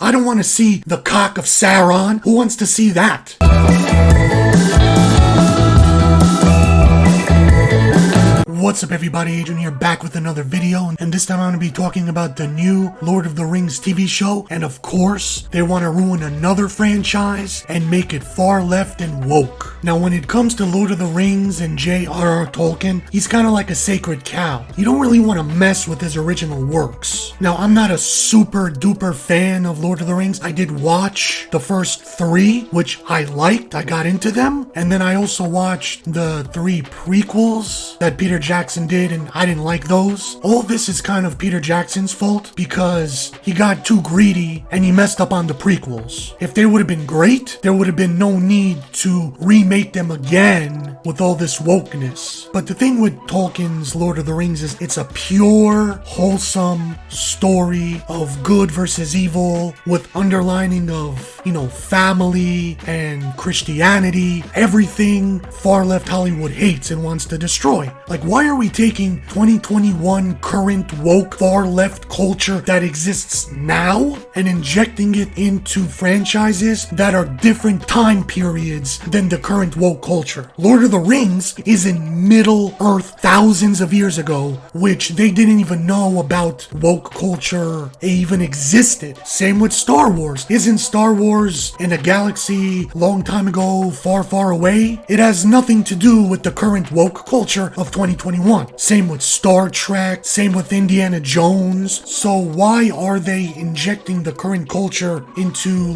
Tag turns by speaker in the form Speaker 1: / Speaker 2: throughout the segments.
Speaker 1: I don't want to see the cock of Sauron. Who wants to see that? What's up everybody, Adrian here, back with another video, and this time I'm going to be talking about the new Lord of the Rings TV show, and of course, they want to ruin another franchise and make it far left and woke. Now when it comes to Lord of the Rings and J.R.R. Tolkien, he's kind of like a sacred cow. You don't really want to mess with his original works. Now I'm not a super duper fan of Lord of the Rings. I did watch the first 3, which I liked, I got into them, and then I also watched the 3 prequels that Peter Jackson did, and I didn't like those. All this is kind of Peter Jackson's fault because he got too greedy and he messed up on the prequels. If they would have been great, there would have been no need to remake them again with all this wokeness. But the thing with Tolkien's Lord of the Rings is it's a pure, wholesome story of good versus evil with underlining of, family and Christianity, everything far left Hollywood hates and wants to destroy. Like, why are we taking 2021 current woke far left culture that exists now and injecting it into franchises that are different time periods than the current woke culture? Lord of the Rings is in Middle Earth thousands of years ago, which they didn't even know about woke culture even existed. Same with Star Wars. Isn't Star Wars in a galaxy long time ago, far, far away? It has nothing to do with the current woke culture of 2021. Same with Star Trek, same with Indiana Jones. So why are they injecting the current culture into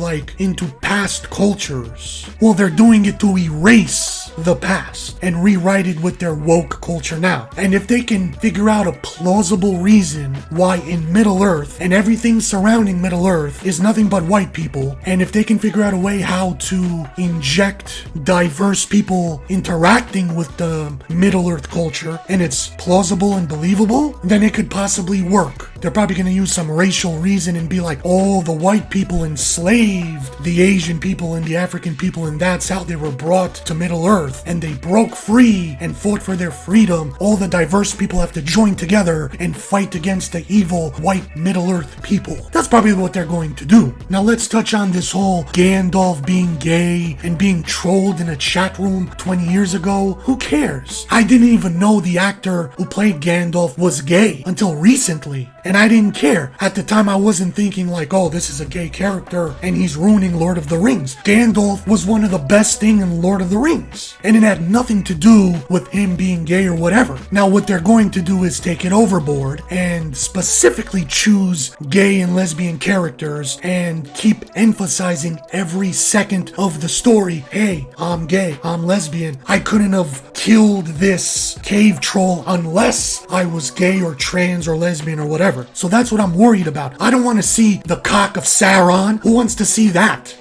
Speaker 1: past cultures? Well, they're doing it to erase the past and rewrite it with their woke culture now. And if they can figure out a plausible reason why in Middle Earth and everything surrounding Middle Earth is nothing but white people, and if they can figure out a way how to inject diverse people interacting with the Middle Earth culture and it's plausible and believable, then it could possibly work. They're probably going to use some racial reason and be like, oh, the white people enslaved the Asian people and the African people, and that's how they were brought to Middle Earth, and they broke free and fought for their freedom. All the diverse people have to join together and fight against the evil white Middle Earth people. That's probably what they're going to do. Now let's touch on this whole Gandalf being gay and being trolled in a chat room 20 years ago. Who cares? I didn't even know the actor who played Gandalf was gay until recently. And I didn't care. At the time, I wasn't thinking like, oh, this is a gay character and he's ruining Lord of the Rings. Gandalf was one of the best things in Lord of the Rings. And it had nothing to do with him being gay or whatever. Now, what they're going to do is take it overboard and specifically choose gay and lesbian characters and keep emphasizing every second of the story. Hey, I'm gay, I'm lesbian. I couldn't have killed this cave troll unless I was gay or trans or lesbian or whatever. So that's what I'm worried about. I don't want to see the cock of Sauron. Who wants to see that?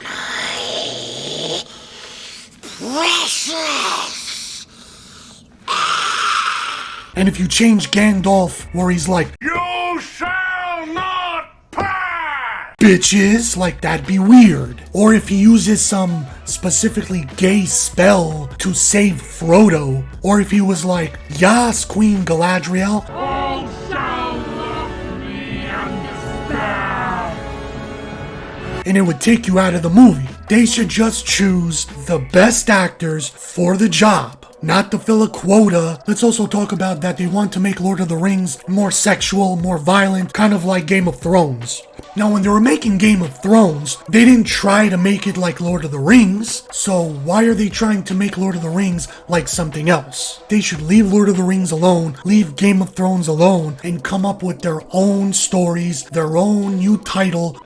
Speaker 1: Precious. And if you change Gandalf where he's like, you shall not pass, bitches, like, that'd be weird. Or if he uses some specifically gay spell to save Frodo, or if he was like, Yas, Queen Galadriel, all shall love me understand, and it would take you out of the movie. They should just choose the best actors for the job, not to fill a quota. Let's also talk about that they want to make Lord of the Rings more sexual, more violent, kind of like Game of Thrones. Now, when they were making Game of Thrones, they didn't try to make it like Lord of the Rings, so why are they trying to make Lord of the Rings like something else? They should leave Lord of the Rings alone, leave Game of Thrones alone, and come up with their own stories, their own new title.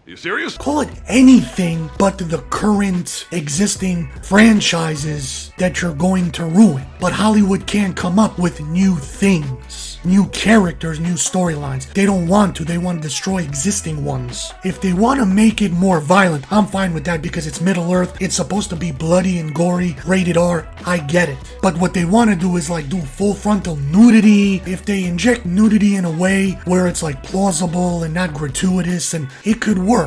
Speaker 2: You serious?
Speaker 1: Call it anything but the current existing franchises that you're going to ruin. But Hollywood can't come up with new things, new characters, new storylines. They don't want to. They want to destroy existing ones. If they want to make it more violent, I'm fine with that because it's Middle Earth. It's supposed to be bloody and gory, rated R. I get it. But what they want to do is do full frontal nudity. If they inject nudity in a way where it's plausible and not gratuitous, and it could work.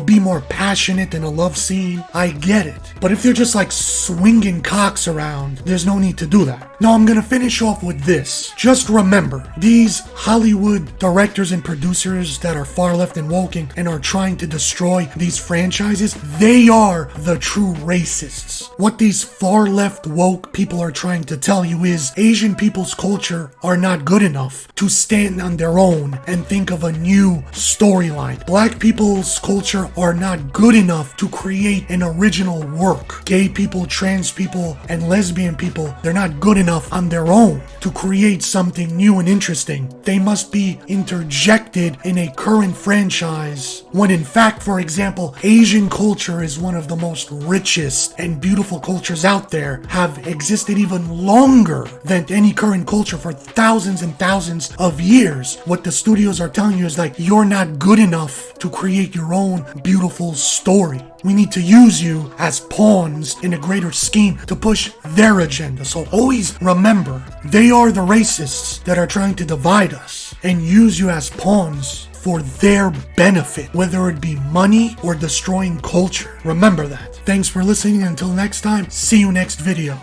Speaker 1: Be more passionate in a love scene. I get it. But if they're just swinging cocks around, there's no need to do that. Now I'm gonna finish off with this. Just remember, these Hollywood directors and producers that are far left and woke and are trying to destroy these franchises, they are the true racists. What these far left woke people are trying to tell you is Asian people's culture are not good enough to stand on their own and think of a new storyline. Black people's culture are not good enough to create an original work. Gay people, trans people, and lesbian people, they're not good enough on their own to create something new and interesting. They must be interjected in a current franchise, when in fact, for example, Asian culture is one of the most richest and beautiful cultures out there, have existed even longer than any current culture for thousands and thousands of years. What the studios are telling you is like, you're not good enough to create your own beautiful story. We need to use you as pawns in a greater scheme to push their agenda. So always remember, they are the racists that are trying to divide us and use you as pawns for their benefit, whether it be money or destroying culture. Remember that. Thanks for listening. Until next time, see you next video.